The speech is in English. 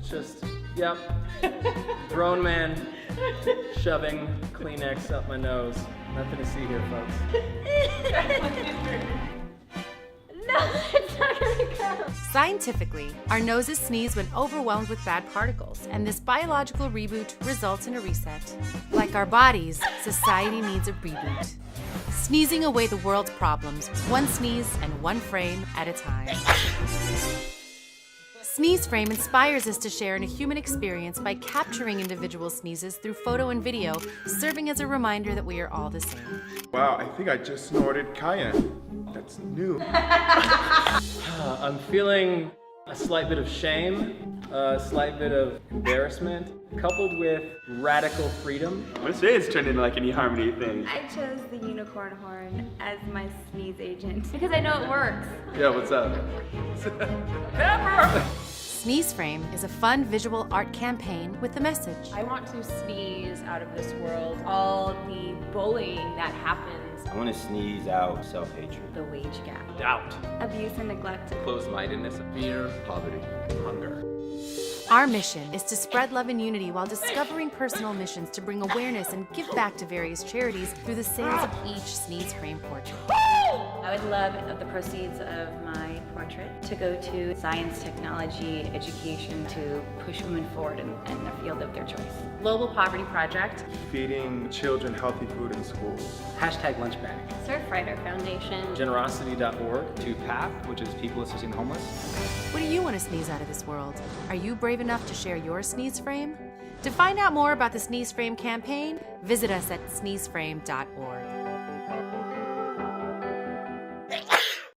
It's just, yep, grown man shoving Kleenex up my nose. Nothing to see here, folks. No, it's not gonna go. Scientifically, our noses sneeze when overwhelmed with bad particles, and this biological reboot results in a reset. Like our bodies, society needs a reboot. Sneezing away the world's problems, one sneeze and one frame at a time. SneezeFrame inspires us to share in a human experience by capturing individual sneezes through photo and video, serving as a reminder that we are all the same. Wow, I think I just snorted cayenne. That's new. I'm feeling a slight bit of shame, a slight bit of embarrassment, coupled with radical freedom. I'm gonna say it's turned into like an eHarmony thing. I chose the unicorn horn as my sneeze agent because I know it works. Yeah, what's up? SneezeFrame is a fun visual art campaign with a message. I want to sneeze out of this world all the bullying that happens. I want to sneeze out self-hatred. The wage gap, Doubt. abuse and neglect, Closed-mindedness, fear, Poverty. hunger. Our mission is to spread love and unity while discovering personal missions to bring awareness and give back to various charities through the sales of each SneezeFrame portrait. I would love the proceeds of my portrait to go to science, technology, education to push women forward in the field of their choice. Global Poverty Project. Feeding children healthy food in schools. Hashtag lunchbag. Surfrider Foundation. Generosity.org. To PAP, which is People Assisting the Homeless. What do you want to sneeze out of this world? Are you brave enough to share your SneezeFrame? To find out more about the SneezeFrame campaign, visit us at SneezeFrame.org.